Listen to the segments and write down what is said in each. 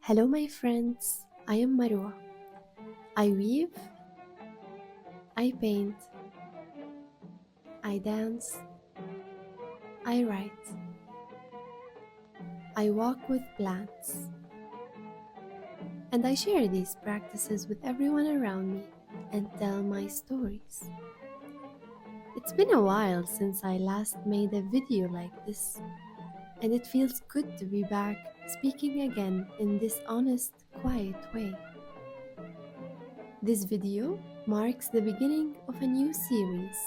Hello, my friends. I am Marwa. I weave, I paint, I dance, I write, I walk with plants, and I share these practices with everyone around me and tell my stories. It's been a while since I last made a video like this, and it feels good to be back speaking again in this honest, quiet way. This video marks the beginning of a new series,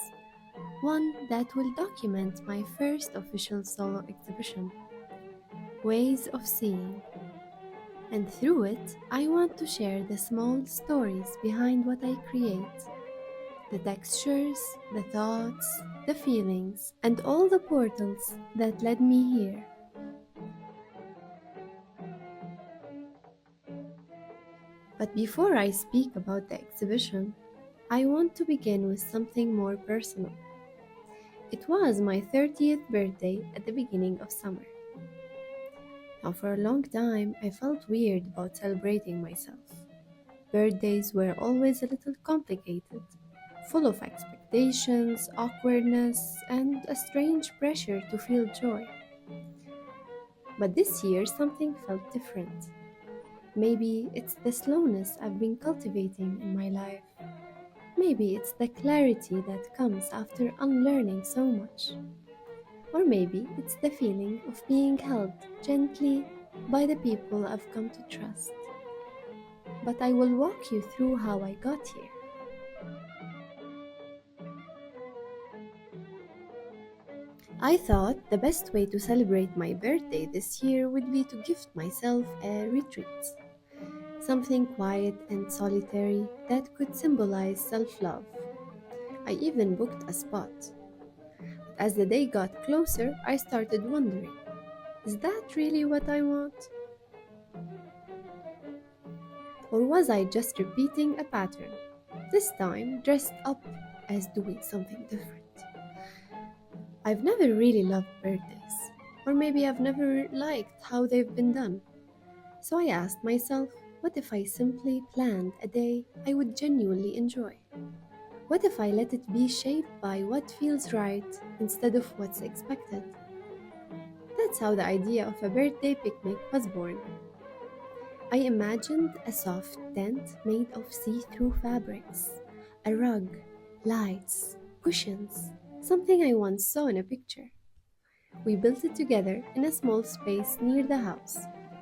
one that will document my first official solo exhibition, Ways of Seeing. And through it, I want to share the small stories behind what I create, the textures, the thoughts, the feelings, and all the portals that led me here. But before I speak about the exhibition, I want to begin with something more personal. It was my 30th birthday at the beginning of summer. Now, for a long time, I felt weird about celebrating myself. Birthdays were always a little complicated, full of expectations, awkwardness, and a strange pressure to feel joy. But this year, something felt different. Maybe it's the slowness I've been cultivating in my life. Maybe it's the clarity that comes after unlearning so much. Or maybe it's the feeling of being held gently by the people I've come to trust. But I will walk you through how I got here. I thought the best way to celebrate my birthday this year would be to gift myself a retreat. Something quiet and solitary that could symbolize self-love. I even booked a spot. As the day got closer, I started wondering, is that really what I want? Or was I just repeating a pattern, this time dressed up as doing something different? I've never really loved birthdays, or maybe I've never liked how they've been done. So I asked myself, what if I simply planned a day I would genuinely enjoy? What if I let it be shaped by what feels right instead of what's expected? That's how the idea of a birthday picnic was born. I imagined a soft tent made of see-through fabrics, a rug, lights, cushions, something I once saw in a picture. We built it together in a small space near the house,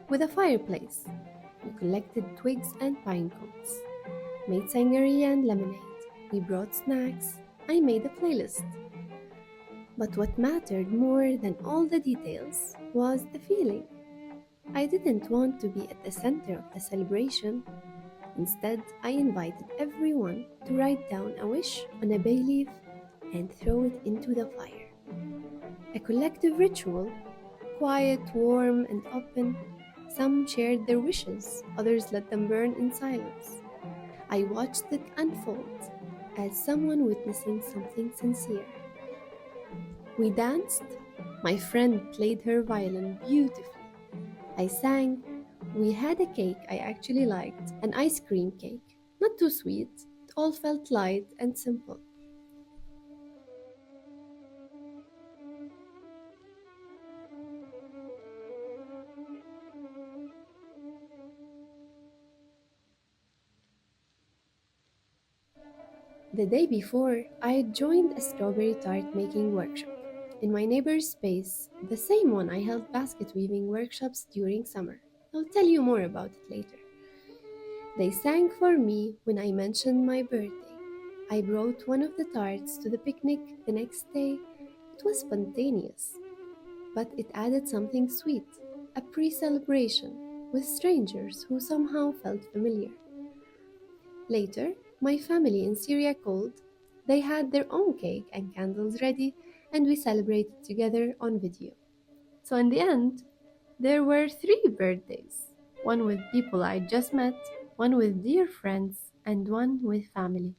with a fireplace. We collected twigs and pine cones, made sangria and lemonade. We brought snacks. I made a playlist. But what mattered more than all the details was the feeling. I didn't want to be at the center of the celebration. Instead, I invited everyone to write down a wish on a bay leaf and throw it into the fire. A collective ritual, quiet, warm, and open. Some shared their wishes, others let them burn in silence. I watched it unfold as someone witnessing something sincere. We danced. My friend played her violin beautifully. I sang. We had a cake I actually liked, an ice cream cake. Not too sweet, it all felt light and simple. The day before, I had joined a strawberry tart making workshop in my neighbor's space, the same one I held basket weaving workshops during summer. I'll tell you more about it later. They sang for me when I mentioned my birthday. I brought one of the tarts to the picnic the next day. It was spontaneous, but it added something sweet, a pre-celebration with strangers who somehow felt familiar. Later, my family in Syria called. They had their own cake and candles ready, and we celebrated together on video. So, in the end, there were three birthdays, one with people I just met, one with dear friends, and one with family.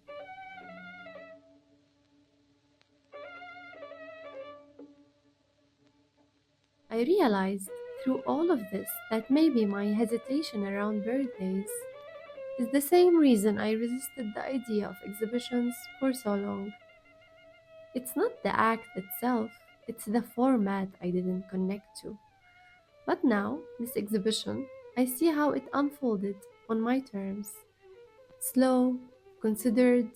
I realized through all of this that maybe my hesitation around birthdays is the same reason I resisted the idea of exhibitions for so long. It's not the act itself, it's the format I didn't connect to. But now, this exhibition, I see how it unfolded on my terms. Slow, considered,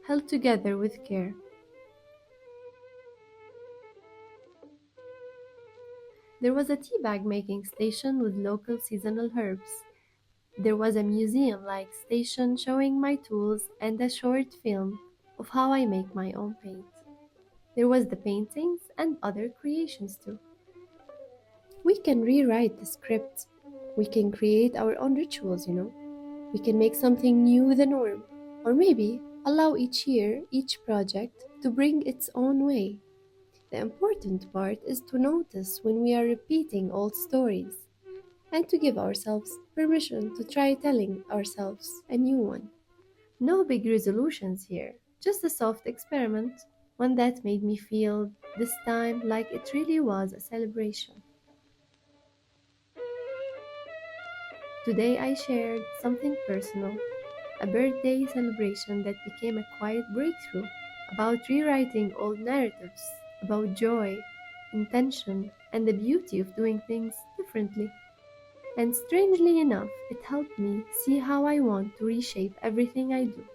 held together with care. There was a tea bag making station with local seasonal herbs. There was a museum like station showing my tools and a short film of how I make my own paint. There was the paintings and other creations too. We can rewrite the script. We can create our own rituals. We can make something new the norm. Or maybe allow each year, each project to bring its own way. The important part is to notice when we are repeating old stories and to give ourselves permission to try telling ourselves a new one. No big resolutions here, just a soft experiment, one that made me feel this time like it really was a celebration. Today I shared something personal, a birthday celebration that became a quiet breakthrough about rewriting old narratives, about joy, intention, and the beauty of doing things differently. And strangely enough, it helped me see how I want to reshape everything I do.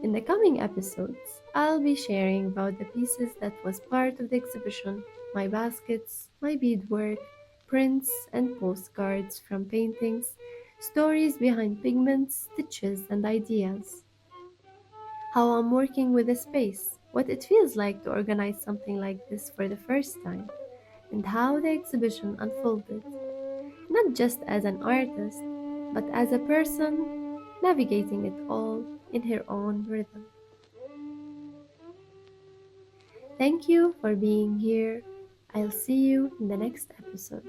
In the coming episodes, I'll be sharing about the pieces that was part of the exhibition, my baskets, my beadwork, prints and postcards from paintings, stories behind pigments, stitches and ideas, how I'm working with a space, what it feels like to organize something like this for the first time, and how the exhibition unfolded, not just as an artist, but as a person navigating it all in her own rhythm. Thank you for being here. I'll see you in the next episode.